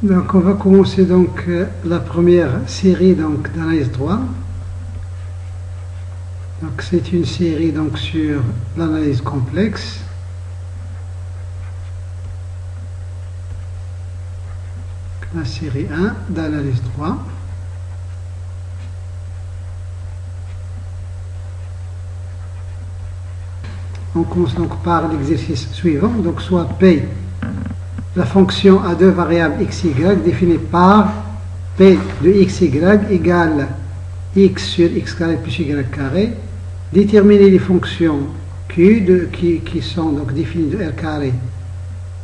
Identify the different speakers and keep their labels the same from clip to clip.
Speaker 1: Donc on va commencer donc la première série donc d'analyse 3. Donc c'est une série donc sur l'analyse complexe. La série 1 d'analyse 3. On commence donc par l'exercice suivant. Donc soit P, la fonction à deux variables x, y définie par P de x, y égale x sur x carré plus y carré. Déterminer les fonctions Q qui sont donc définies de R carré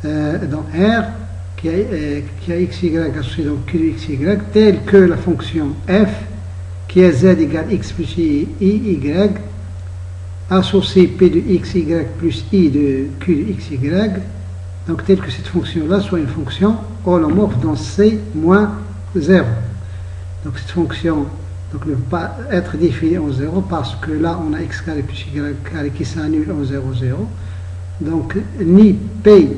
Speaker 1: dans R, qui a x, y associé donc Q de x, y, telle que la fonction f qui est z égale x plus i, y, associé p de x, y plus i de q de x, y, donc telle que cette fonction-là soit une fonction holomorphe dans C moins 0. Donc cette fonction donc, ne peut pas être définie en 0 parce que là on a x carré plus y carré qui s'annule en 0, 0. Donc ni p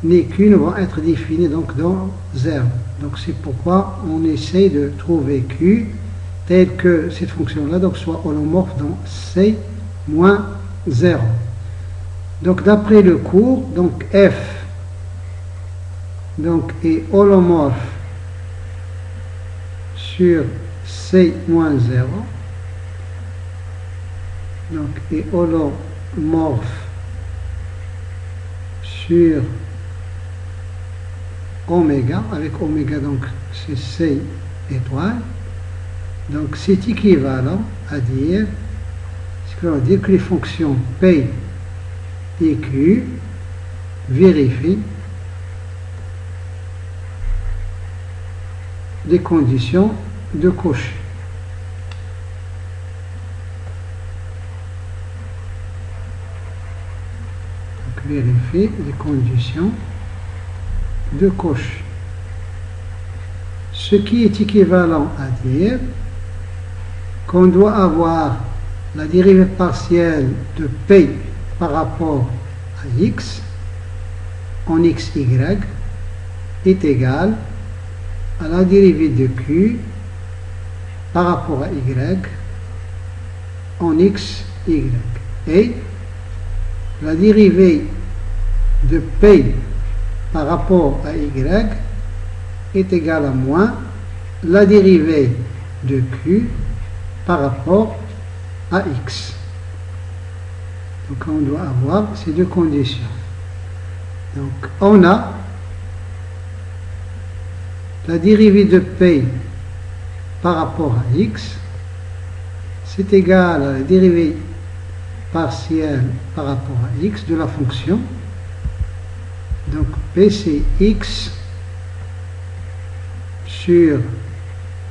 Speaker 1: ni q ne vont être définis donc dans 0. Donc c'est pourquoi on essaie de trouver q telle que cette fonction-là donc soit holomorphe dans C moins 0. Donc d'après le cours, donc f donc, est holomorphe sur C moins 0. Donc est holomorphe sur oméga, avec oméga donc c'est C étoile. Donc c'est équivalent à dire que les fonctions P et Q vérifient les conditions de Cauchy. Donc vérifie les conditions de Cauchy. Ce qui est équivalent à dire qu'on doit avoir la dérivée partielle de P par rapport à x en x, y est égale à la dérivée de q par rapport à y en x, y. Et la dérivée de P par rapport à y est égale à moins la dérivée de q par rapport à x. Donc on doit avoir ces deux conditions. Donc on a la dérivée de P par rapport à x, c'est égal à la dérivée partielle par rapport à x de la fonction. Donc P c'est x sur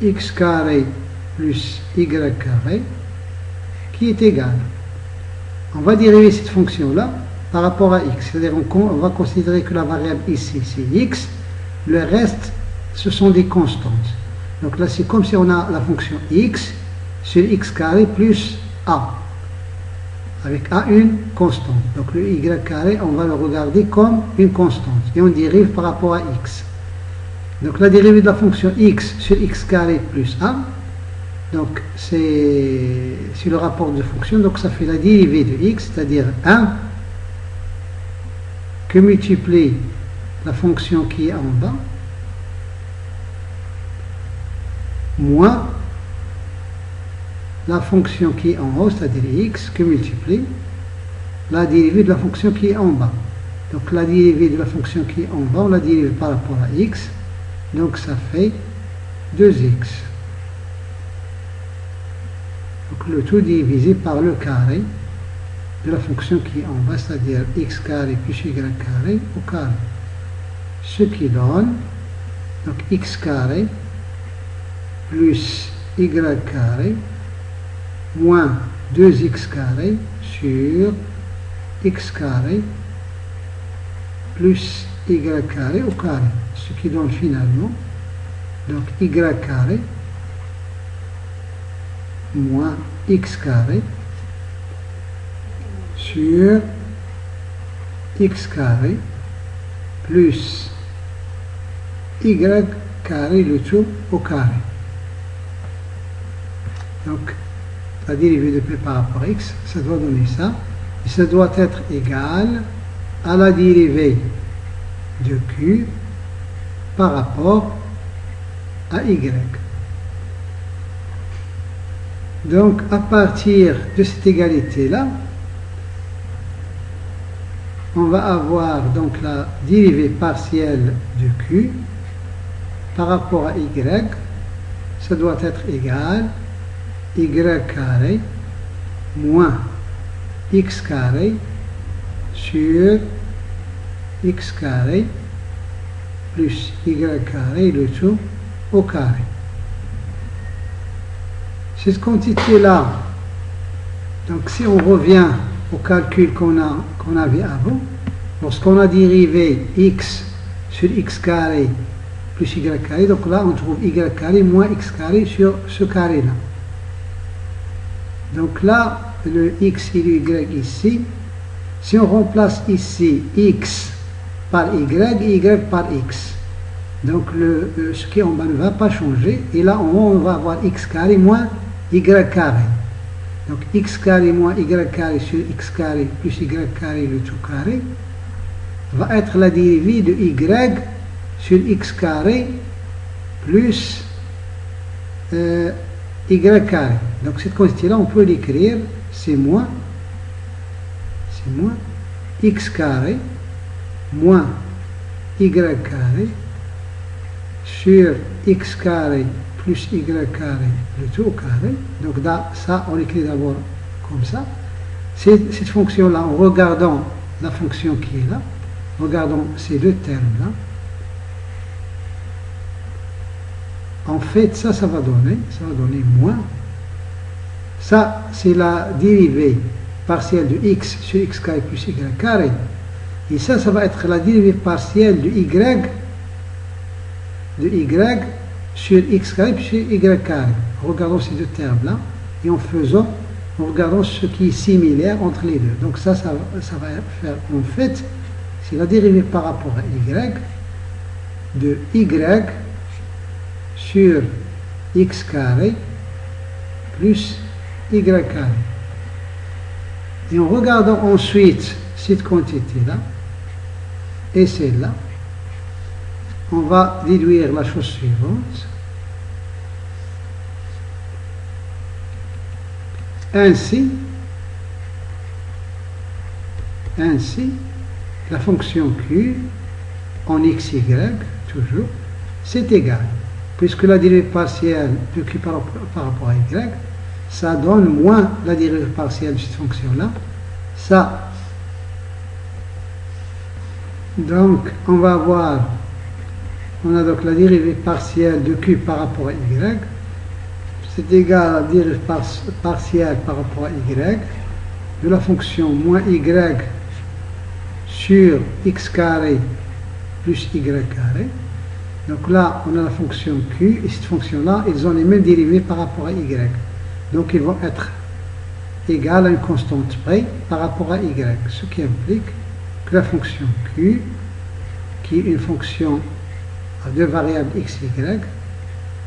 Speaker 1: x carré plus y carré qui est égal. On va dériver cette fonction-là par rapport à x. C'est-à-dire on va considérer que la variable ici, c'est x. Le reste, ce sont des constantes. Donc là, c'est comme si on a la fonction x sur x carré plus a. Avec a une constante. Donc le y carré, on va le regarder comme une constante. Et on dérive par rapport à x. Donc la dérivée de la fonction x sur x carré plus a. Donc c'est le rapport de fonction, donc ça fait la dérivée de x, c'est-à-dire 1 que multiplie la fonction qui est en bas, moins la fonction qui est en haut, c'est-à-dire x, que multiplie la dérivée de la fonction qui est en bas. Donc la dérivée de la fonction qui est en bas, on la dérive par rapport à x, donc ça fait 2x. Donc le tout divisé par le carré de la fonction qui est en bas, c'est-à-dire x carré plus y carré au carré. Ce qui donne donc x carré plus y carré moins 2x carré sur x carré plus y carré au carré. Ce qui donne finalement donc y carré moins x carré sur x carré plus y carré le tout au carré. Donc, la dérivée de p par rapport à x, ça doit donner ça. Et ça doit être égal à la dérivée de q par rapport à y. Donc, à partir de cette égalité-là, on va avoir donc la dérivée partielle de q par rapport à y. Ça doit être égal à y carré moins x carré sur x carré plus y carré le tout au carré. Cette quantité-là, donc si on revient au calcul qu'on avait avant, lorsqu'on a dérivé x sur x carré plus y carré, donc là on trouve y carré moins x carré sur ce carré-là. Donc là, le x et le y ici, si on remplace ici x par y et y par x, donc ce qui est en bas ne va pas changer, et là en haut on va avoir x carré moins y carré. Donc x carré moins y carré sur x carré plus y carré le tout carré va être la dérivée de y sur x carré plus y carré. Donc cette quantité-là, on peut l'écrire, c'est moins x carré moins y carré sur x carré plus y carré le tout au carré. Donc là, ça, on l'écrit d'abord comme ça. Cette fonction-là, en regardant la fonction qui est là, regardons ces deux termes-là, en fait, ça va donner moins. Ça, c'est la dérivée partielle de x sur x carré plus y carré. Et ça va être la dérivée partielle de y sur x carré plus y carré. Regardons ces deux termes-là et en regardant ce qui est similaire entre les deux. Donc ça va faire, en fait, c'est la dérivée par rapport à y de y sur x carré plus y carré. Et en regardant ensuite cette quantité-là et celle-là, on va déduire la chose suivante. Ainsi, la fonction q en xy, toujours, c'est égal. Puisque la dérivée partielle de q par rapport à y, ça donne moins la dérivée partielle de cette fonction-là. Ça, donc, on a donc la dérivée partielle de q par rapport à y, c'est égal à la dérivée partielle par rapport à y de la fonction moins y sur x carré plus y carré. Donc là, on a la fonction q, et cette fonction-là, ils ont les mêmes dérivées par rapport à y. Donc ils vont être égales à une constante près par rapport à y, ce qui implique que la fonction q, qui est une fonction à deux variables x, y,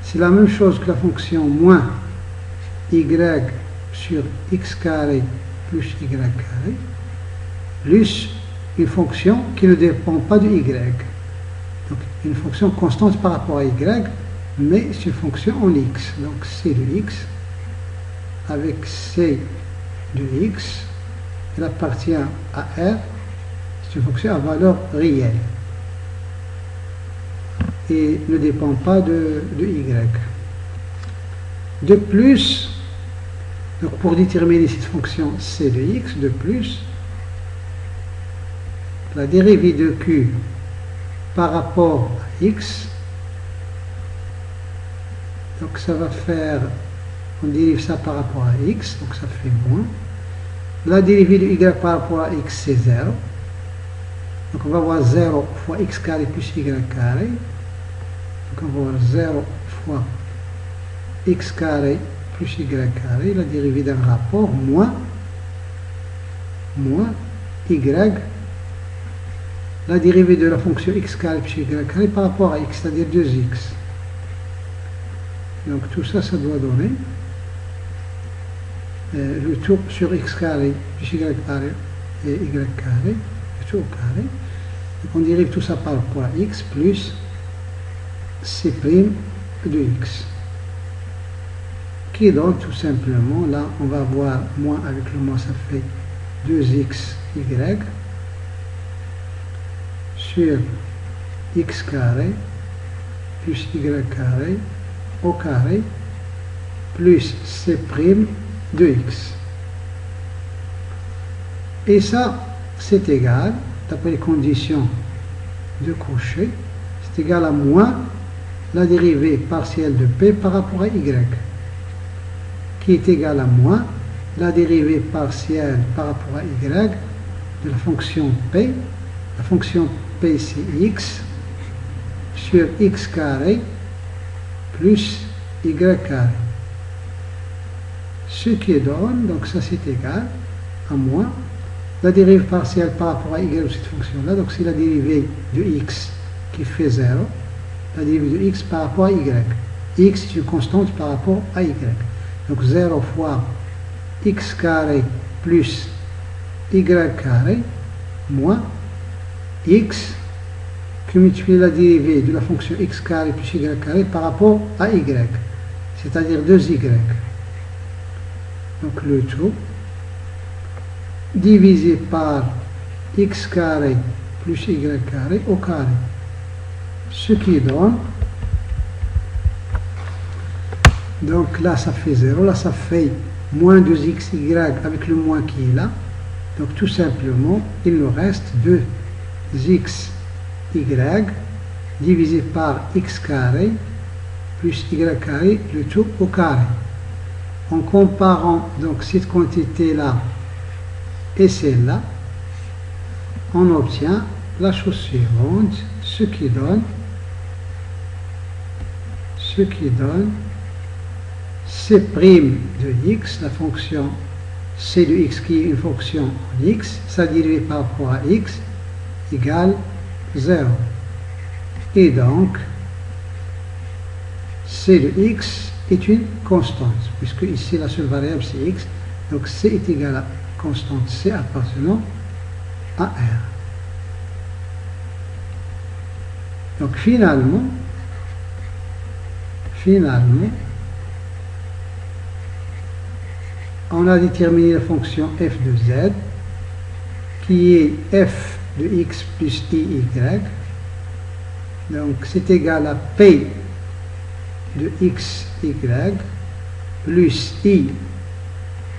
Speaker 1: c'est la même chose que la fonction moins y sur x carré plus y carré, plus une fonction qui ne dépend pas de y. Donc une fonction constante par rapport à y, mais c'est une fonction en x. Donc c de x avec c de x, elle appartient à R, c'est une fonction à valeur réelle et ne dépend pas de y. De plus, donc pour déterminer cette fonction c de x, de plus, la dérivée de q par rapport à x, donc ça va faire, on dérive ça par rapport à x, donc ça fait moins. La dérivée de y par rapport à x, c'est 0. Donc on va avoir 0 fois x carré plus y carré. Donc on va avoir 0 fois x carré plus y carré, la dérivée d'un rapport, moins y la dérivée de la fonction x carré plus y carré par rapport à x, c'est-à-dire 2x. Donc tout ça, ça doit donner le tout sur x carré plus y carré et y carré, le tout au carré. Donc on dérive tout ça par rapport à x plus c' de x. Qui donne tout simplement, là on va avoir moins avec le moins, ça fait 2xy sur x carré plus y carré au carré plus c' de x. Et ça, c'est égal, d'après les conditions de Cauchy, c'est égal à moins la dérivée partielle de p par rapport à y, qui est égal à moins la dérivée partielle par rapport à y de la fonction p. La fonction p, c'est x sur x carré plus y carré. Ce qui donne, donc ça c'est égal à moins la dérivée partielle par rapport à y de cette fonction-là, donc c'est la dérivée de x qui fait 0, la dérivée de x par rapport à y. X est une constante par rapport à y. Donc 0 fois x carré plus y carré moins x qui multiplie la dérivée de la fonction x carré plus y carré par rapport à y, c'est-à-dire 2y. Donc le tout divisé par x carré plus y carré au carré. Ce qui donne, donc là ça fait 0, là ça fait moins 2xy avec le moins qui est là. Donc tout simplement, il nous reste 2xy divisé par x carré plus y carré, le tout au carré. En comparant donc cette quantité-là et celle-là, on obtient la chose suivante, ce qui donne c' de x, la fonction c de x qui est une fonction en x, sa dérivée par rapport à x égale 0. Et donc, c de x est une constante, puisque ici la seule variable c'est x, donc c est égal à constante c appartenant à R. Donc finalement, on a déterminé la fonction f de z, qui est f de x plus iy, donc c'est égal à p de xy plus i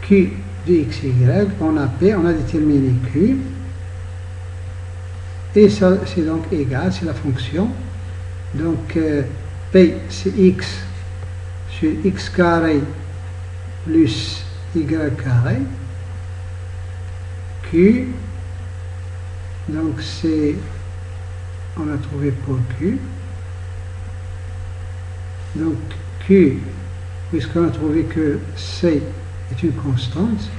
Speaker 1: q de xy, on a p, on a déterminé q, et ça c'est donc égal, c'est la fonction, donc p c'est x sur x carré plus y carré, q, donc c'est, on a trouvé pour q, donc q, puisqu'on a trouvé que c est une constante,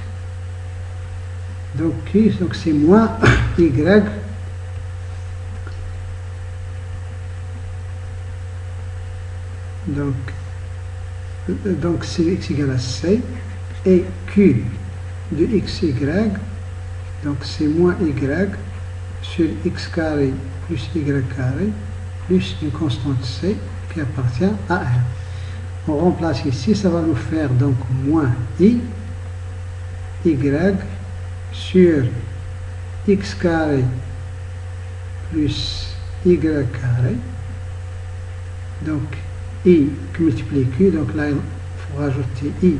Speaker 1: donc q, donc c'est moins y, donc c'est x égale à c, et q de xy, donc c'est moins y sur x carré plus y carré plus une constante c qui appartient à R. On remplace ici, ça va nous faire donc moins y sur x carré plus y carré, donc i qui multiplie q, donc là il faut rajouter ic,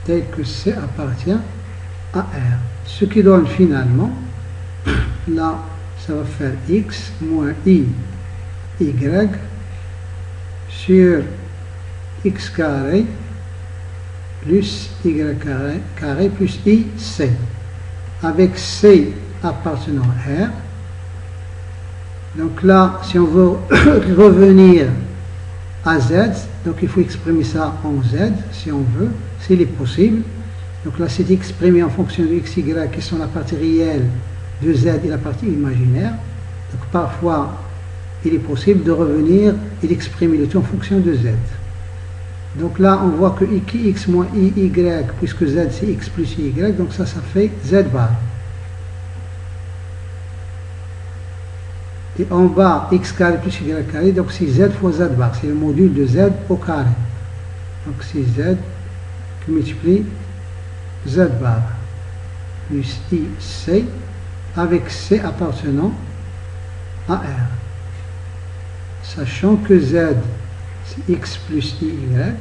Speaker 1: tel que c appartient à R. Ce qui donne finalement, là ça va faire x moins y sur x carré plus y carré plus ic, avec c appartenant à R. Donc là, si on veut revenir à z, donc il faut exprimer ça en z, si on veut, s'il est possible. Donc là, c'est exprimé en fonction de x, y, qui sont la partie réelle de z et la partie imaginaire. Donc parfois, il est possible de revenir et d'exprimer le tout en fonction de z. Donc là, on voit que x moins y, puisque z c'est x plus y, donc ça fait z bar. Et en bas, x carré plus y carré, donc c'est z fois z bar, c'est le module de z au carré. Donc c'est z qui multiplie z bar plus ic avec c appartenant à R. Sachant que z c'est x plus y,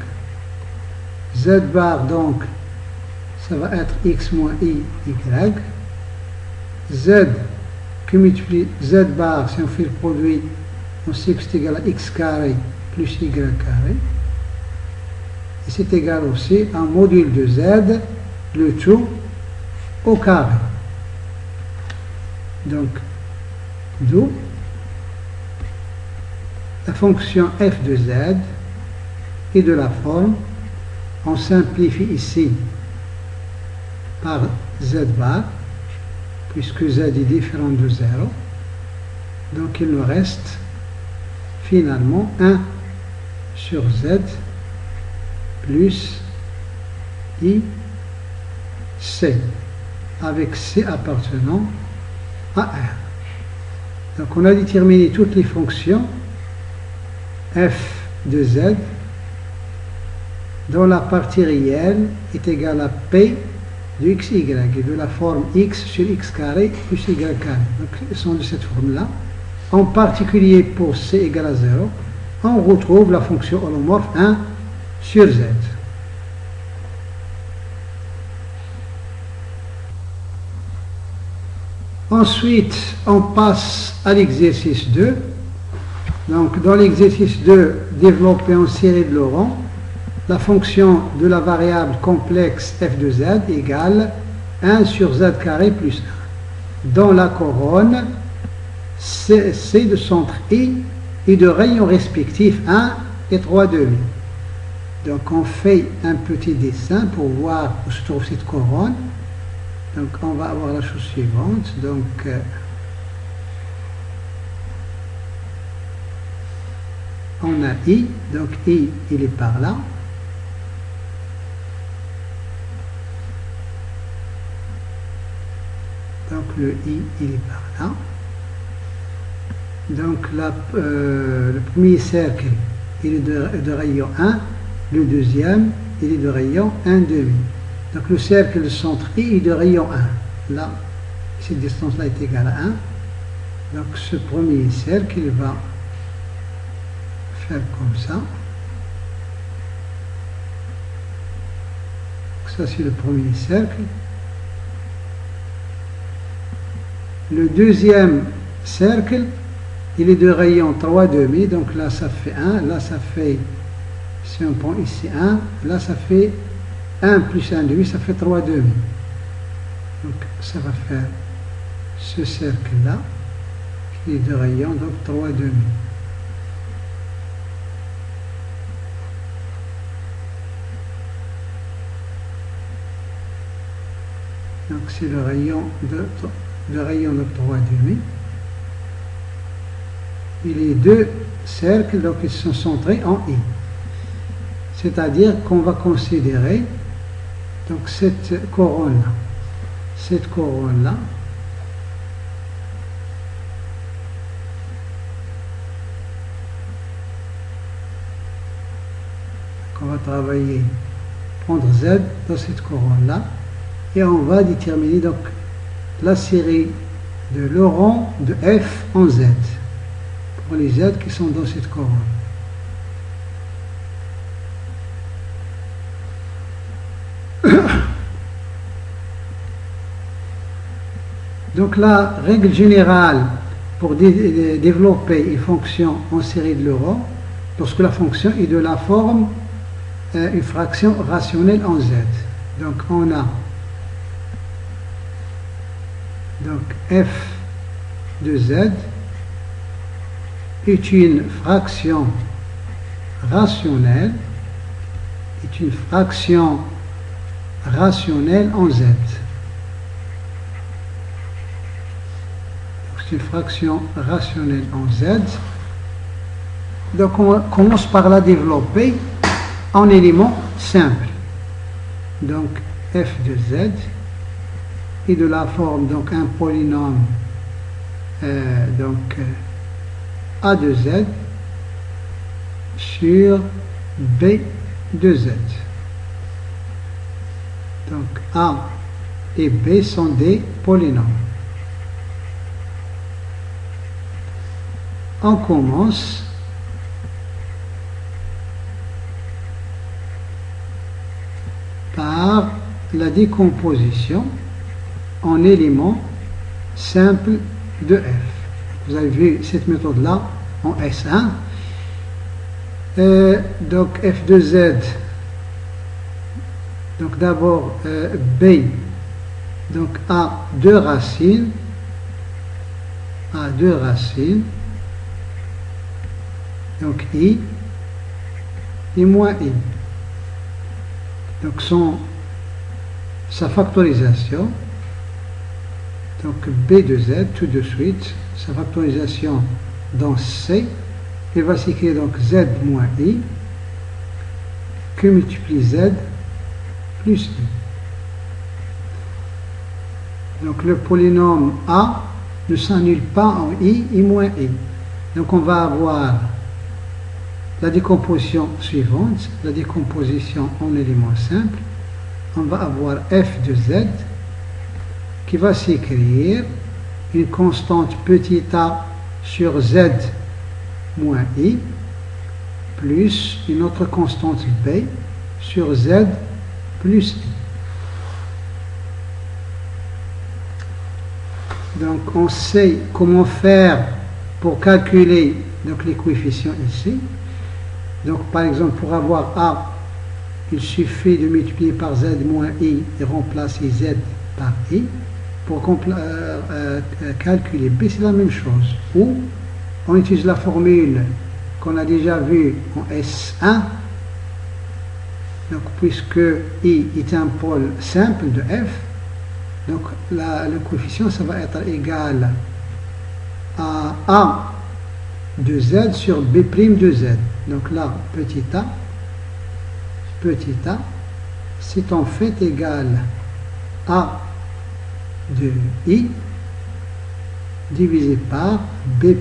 Speaker 1: z bar donc ça va être x moins y, z qui multiplie z bar, si on fait le produit, on sait que c'est égal à x carré plus y carré, et c'est égal aussi à un module de z, le tout au carré. Donc, d'où la fonction f de z est de la forme, on simplifie ici par z bar, puisque z est différent de 0, donc il nous reste finalement 1 sur z plus i c, avec c appartenant à R. Donc on a déterminé toutes les fonctions f de z dont la partie réelle est égale à p de xy et de la forme x sur x carré plus y carré. Donc ils sont de cette forme-là. En particulier pour c égale à 0, on retrouve la fonction holomorphe 1 sur z. Ensuite, on passe à l'exercice 2. Donc, dans l'exercice 2, développé en série de Laurent, la fonction de la variable complexe f de z égale 1 sur z carré plus 1. Dans la couronne, C de centre I et de rayons respectifs 1 et 3/2. Donc, on fait un petit dessin pour voir où se trouve cette couronne. Donc on va avoir la chose suivante. Donc on a I, donc I il est par là. Donc le I il est par là. Donc le premier cercle il est de rayon 1, le deuxième il est de rayon 1,5. Donc le cercle de centre I est de rayon 1. Là, cette distance-là est égale à 1. Donc ce premier cercle, il va faire comme ça. Donc, ça c'est le premier cercle. Le deuxième cercle, il est de rayon 3,5. Donc là ça fait 1. Là ça fait, si on prend ici 1, là ça fait 1 plus 1,5, ça fait 3,5. Donc ça va faire ce cercle-là, qui est de rayon, donc 3,5. Donc c'est le rayon de rayon de 3,5. Et les deux cercles, donc ils sont centrés en I. C'est-à-dire qu'on va considérer donc cette couronne-là, qu'on va travailler, prendre Z dans cette couronne-là, et on va déterminer donc la série de Laurent de F en Z, pour les Z qui sont dans cette couronne. Donc la règle générale pour développer une fonction en série de Laurent, lorsque la fonction est de la forme une fraction rationnelle en z. Donc on a f de z est une fraction rationnelle, en z. c'est une fraction rationnelle en z. Donc on commence par la développer en éléments simples. Donc f de z est de la forme donc un polynôme a de z sur b de z. Donc a et b sont des polynômes. On commence par la décomposition en éléments simples de f. Vous avez vu cette méthode-là en S1. Donc f de z, donc d'abord b, donc a deux racines, donc i et moins i. Donc sa factorisation, donc b de z tout de suite, sa factorisation dans C, il va s'écrire donc z moins i que multiplie z plus i. Donc le polynôme a ne s'annule pas en i et moins i. Donc on va avoir la décomposition suivante, la décomposition en éléments simples. On va avoir f de z qui va s'écrire une constante petit a sur z moins i plus une autre constante b sur z plus i. Donc on sait comment faire pour calculer donc, les coefficients ici. Donc par exemple pour avoir a, il suffit de multiplier par z moins i et remplacer z par i. Pour calculer b, c'est la même chose. Ou on utilise la formule qu'on a déjà vue en S1. Donc puisque i est un pôle simple de f, donc le coefficient ça va être égal à a de z sur b' de z. Donc là, petit a, c'est en fait égal à de i divisé par b'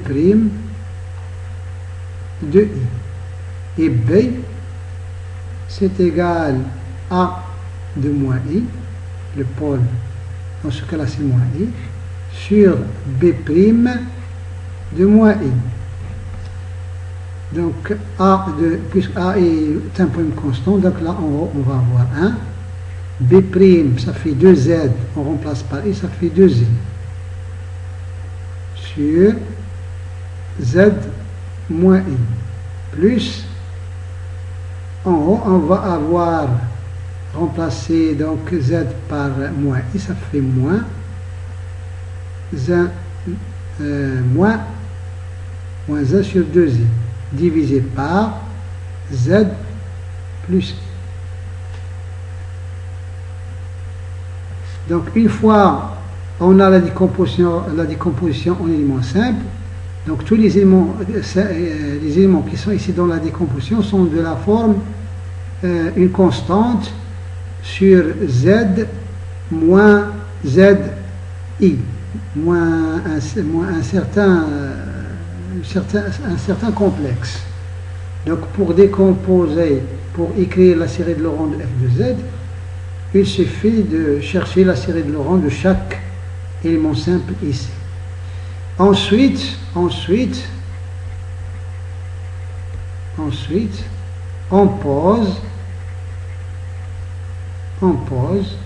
Speaker 1: de i. Et b, c'est égal à de moins i, le pôle, dans ce cas-là c'est moins i, sur b' de moins i. Donc puisque a est un point constant, donc là on va avoir 1. B', ça fait 2z, on remplace par i, ça fait 2i. Sur z moins i. Plus, en haut, on va avoir remplacé donc z par moins i, ça fait moins moins 1 sur 2i, divisé par z plus i. Donc une fois on a la décomposition en éléments simples, donc tous les éléments qui sont ici dans la décomposition sont de la forme une constante sur z moins zi, moins un certain complexe. Donc pour décomposer, pour écrire la série de Laurent de f de z, il suffit de chercher la série de Laurent de chaque élément simple ici. Ensuite, on pose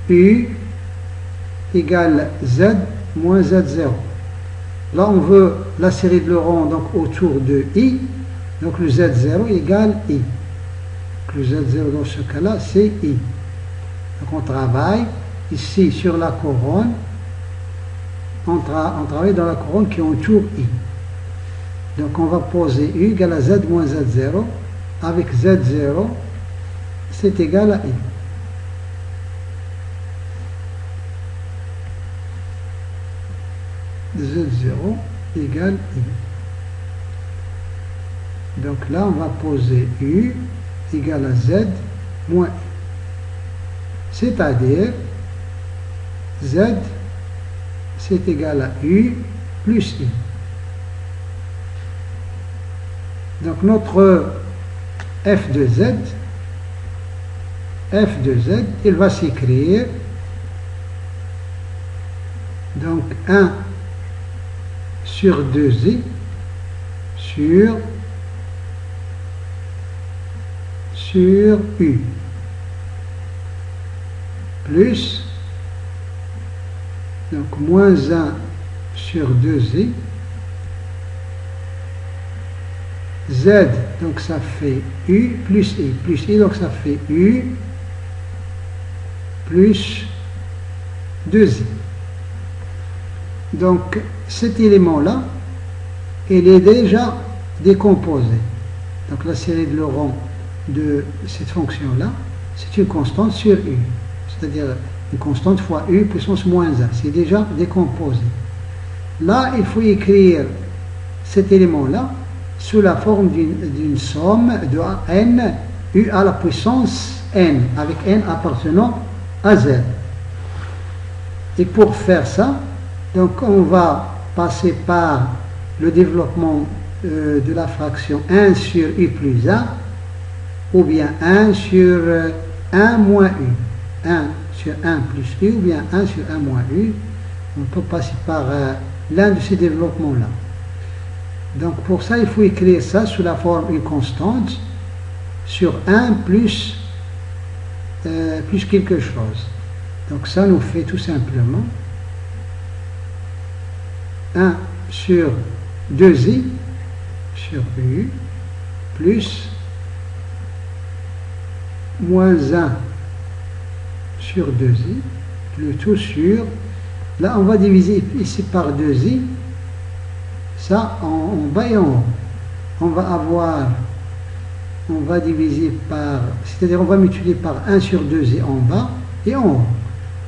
Speaker 1: u égale z moins z0. Là, on veut la série de Laurent donc autour de i, donc le z0 égale i. Donc, le z0 dans ce cas-là, c'est i. Donc on travaille ici sur la couronne, on travaille dans la couronne qui entoure i. Donc on va poser u égale à z moins z0, avec z0, c'est égal à i. Z0 égale I. Donc là, on va poser U égale à Z moins I. C'est-à-dire, Z, c'est égal à U plus I. Donc notre f de z, il va s'écrire donc 1 sur 2i sur u plus donc moins 1 sur 2i z, donc ça fait u plus i, donc ça fait u plus 2i. Donc cet élément-là, il est déjà décomposé. Donc la série de Laurent de cette fonction-là, c'est une constante sur u, c'est-à-dire une constante fois u puissance moins 1, c'est déjà décomposé. Là, il faut écrire cet élément-là sous la forme d'une somme de n, u à la puissance n, avec n appartenant à z. Et pour faire ça, donc on va passer par le développement de la fraction 1 sur u plus 1, ou bien 1 sur 1 moins u. 1 sur 1 plus u, ou bien 1 sur 1 moins u. On peut passer par l'un de ces développements-là. Donc pour ça, il faut écrire ça sous la forme une constante sur 1 plus quelque chose. Donc ça nous fait tout simplement 1 sur 2i sur u plus moins 1 sur 2i, le tout sur, là on va diviser ici par 2i, ça en bas et en haut. On va diviser par, c'est-à-dire on va multiplier par 1 sur 2i en bas et en haut.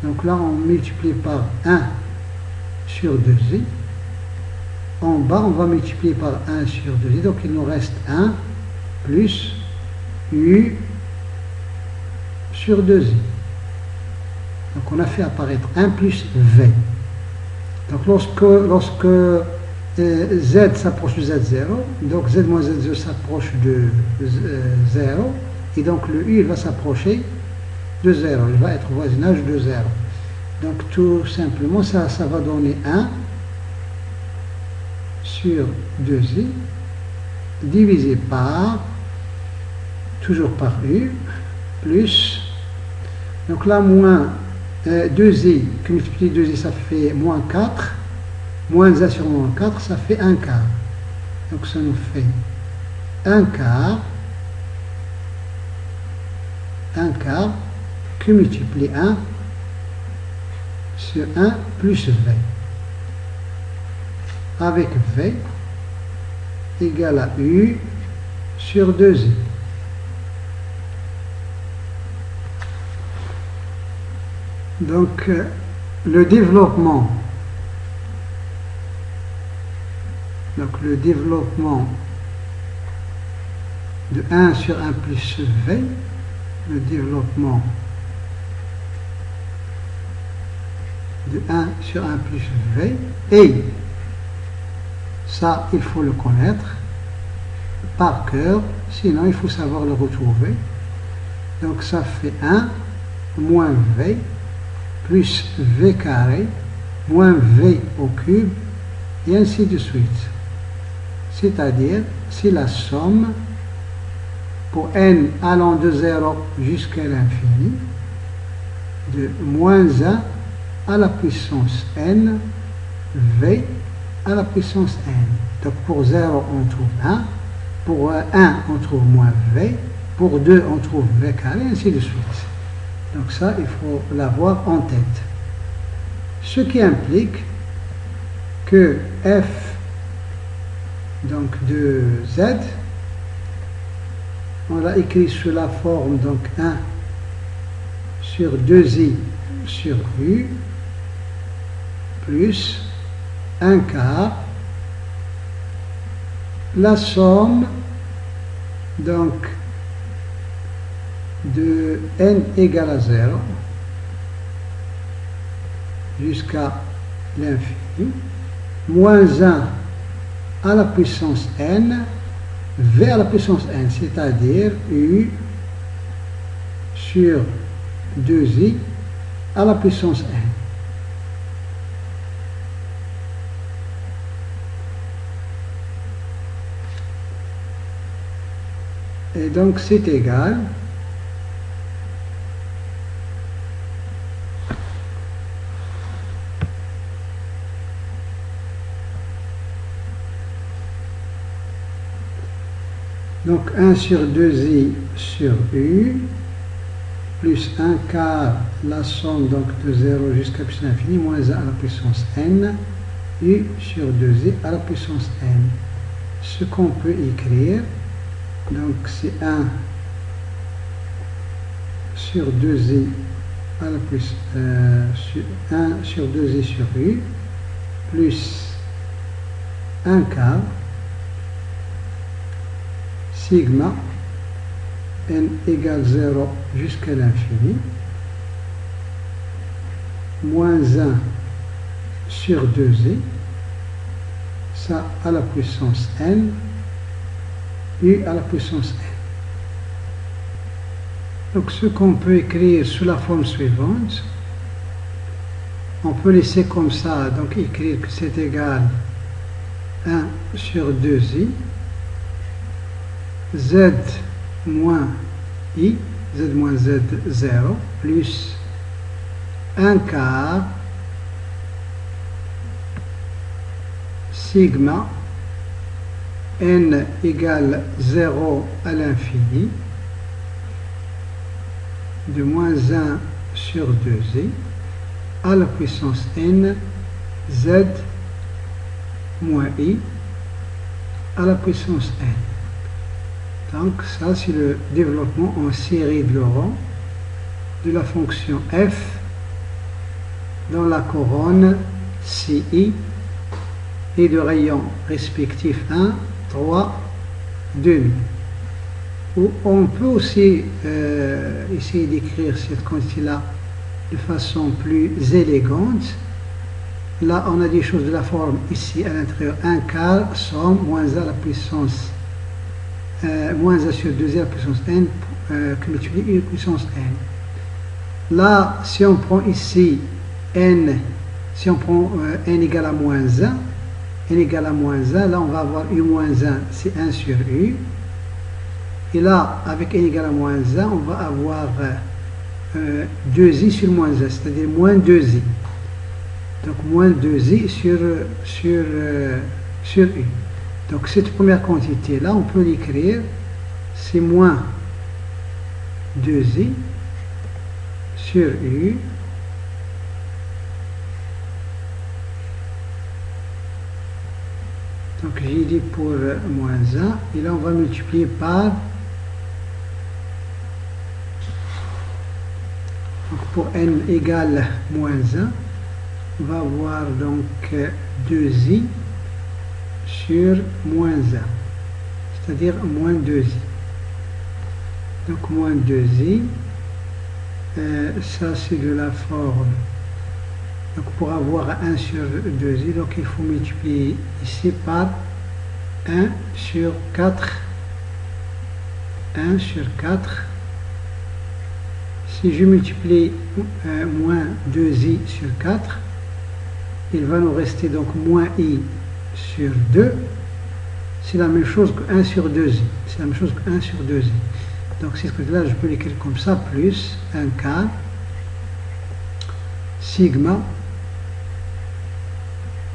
Speaker 1: Donc là on multiplie par 1 sur 2i. En bas on va multiplier par 1 sur 2i. Donc il nous reste 1 plus u sur 2i. Donc on a fait apparaître 1 plus v. Donc lorsque z s'approche de z0, donc z moins z0 s'approche de 0, et donc le u il va s'approcher de 0, il va être au voisinage de 0. Donc tout simplement ça va donner 1 sur 2i divisé par, toujours par u, plus, donc là moins 2i, qui multiplie 2i ça fait moins 4, moins 1 sur moins 4, ça fait 1 quart. Donc ça nous fait 1 quart, qui multiplie 1 sur 1 plus v. Avec v égale à u sur 2i. Donc le développement de 1 sur 1 plus v, le développement de 1 sur 1 plus v, et ça il faut le connaître par cœur, sinon il faut savoir le retrouver. Donc ça fait 1 moins v plus v carré moins v au cube, et ainsi de suite. C'est-à-dire, c'est la somme pour n allant de 0 jusqu'à l'infini de moins 1 à la puissance n, v à la puissance n. Donc pour 0 on trouve 1, pour 1 on trouve moins v, pour 2 on trouve v carré, et ainsi de suite. Donc ça, il faut l'avoir en tête. Ce qui implique que f donc de z, on l'a écrit sous la forme donc 1 sur 2i sur u plus 1 quart, la somme donc de n égale à 0 jusqu'à l'infini, moins 1 à la puissance n, v à la puissance n, c'est-à-dire u sur 2i à la puissance n. Et donc c'est égal donc 1 sur 2i sur u plus 1 quart la somme donc de 0 jusqu'à puissance infinie moins 1 à la puissance n u sur 2i à la puissance n. Ce qu'on peut écrire, donc c'est 1 sur 2i à la plus 1 sur 2i sur u plus 1 quart sigma n égale 0 jusqu'à l'infini moins 1 sur 2i, ça à la puissance n, u à la puissance n. Donc ce qu'on peut écrire sous la forme suivante, on peut laisser comme ça, donc écrire que c'est égal 1 sur 2i, z moins i, z moins z 0, plus 1 quart sigma n égale 0 à l'infini de moins 1 sur 2i à la puissance n z moins i à la puissance n. Donc ça c'est le développement en série de Laurent de la fonction f dans la couronne CI et de rayon respectif 1, 3, 2. Ou on peut aussi essayer d'écrire cette quantité-là de façon plus élégante. Là, on a des choses de la forme ici à l'intérieur 1 quart somme moins 1 à la puissance moins 1 sur 2 à la puissance n que multiplié une puissance n. Là, si on prend ici n, si on prend n égale à moins 1, n égale à moins 1, là on va avoir u moins 1, c'est 1 sur u. Et là, avec n égale à moins 1, on va avoir 2i sur moins 1, c'est-à-dire moins 2i. Donc moins 2i sur u. Donc cette première quantité-là, on peut l'écrire, c'est moins 2i sur u donc j'ai dit pour moins 1, et là on va multiplier par, donc pour n égale moins 1, on va avoir donc 2i sur moins 1, c'est-à-dire moins 2i. Donc moins 2i, ça c'est de la forme. Donc pour avoir 1 sur 2i, donc il faut multiplier ici par 1 sur 4. 1 sur 4. Si je multiplie moins 2i sur 4, il va nous rester donc moins i sur 2. C'est la même chose que 1 sur 2i. C'est la même chose que 1 sur 2i. Donc c'est ce que là je peux l'écrire comme ça, plus 1 quart sigma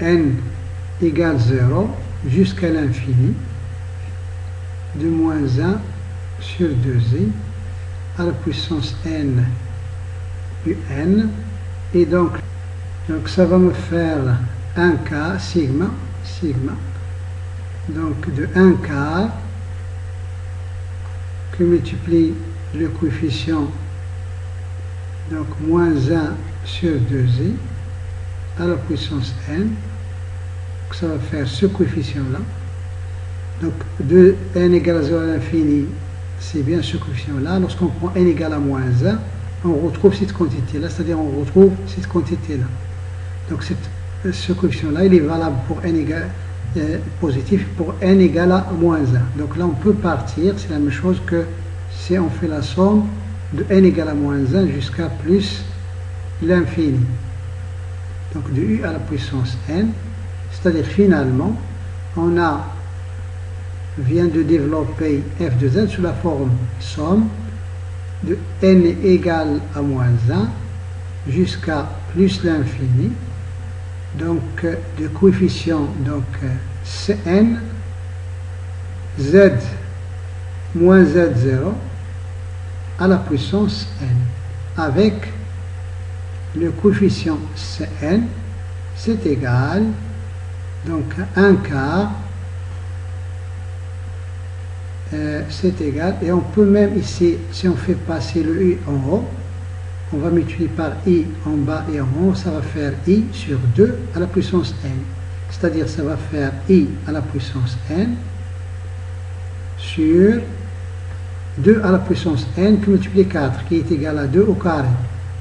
Speaker 1: n égale 0 jusqu'à l'infini de moins 1 sur 2i à la puissance n un, et donc ça va me faire 1 quart sigma donc de 1 quart que multiplie le coefficient donc moins 1 sur 2i à la puissance n Donc ça va faire ce coefficient-là. Donc de n égale à 0 à l'infini, c'est bien ce coefficient-là. Lorsqu'on prend n égale à moins 1, on retrouve cette quantité-là, c'est-à-dire on retrouve cette quantité-là. Donc ce coefficient-là, il est valable pour n égale positif pour n égale à moins 1. Donc là, on peut partir, c'est la même chose que si on fait la somme de n égale à moins 1 jusqu'à plus l'infini. Donc de u à la puissance n, c'est-à-dire finalement, on vient de développer f de z sous la forme somme de n égale à moins 1 jusqu'à plus l'infini. Donc de coefficient donc Cn z moins z0 à la puissance n avec le coefficient Cn, c'est égal donc à 1 quart, c'est égal, et on peut même ici, si on fait passer le i en haut, on va multiplier par i en bas et en haut, ça va faire i sur 2 à la puissance n. C'est-à-dire ça va faire i à la puissance n sur 2 à la puissance n qui multiplie 4, qui est égal à 2 au carré.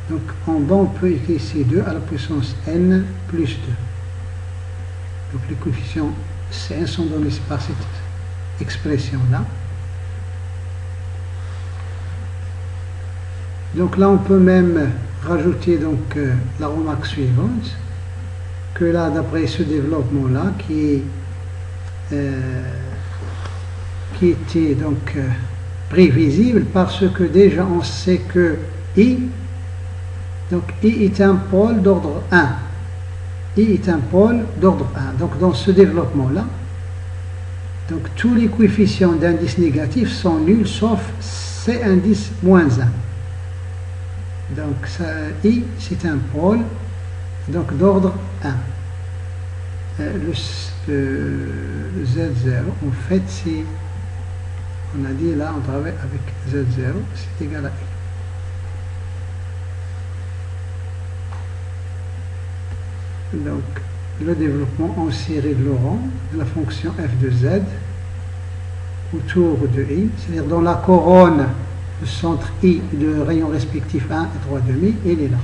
Speaker 1: Donc en bas, on peut écrire ici 2 à la puissance n plus 2. Donc les coefficients Cn sont donnés par cette expression-là. Donc là, on peut même rajouter donc la remarque suivante, que là, d'après ce développement-là, qui était donc prévisible, parce que déjà on sait que I, donc I est un pôle d'ordre 1. I est un pôle d'ordre 1. Donc dans ce développement-là, donc tous les coefficients d'indice négatif sont nuls sauf C indice moins 1. Donc ça, I, c'est un pôle donc d'ordre 1. Le Z0, en fait, c'est, on a dit là, on travaille avec Z0, c'est égal à I. Donc, le développement en série de Laurent de la fonction f de z autour de I, c'est-à-dire dans la couronne, le centre I de rayon respectif 1 et 3,5, il est là.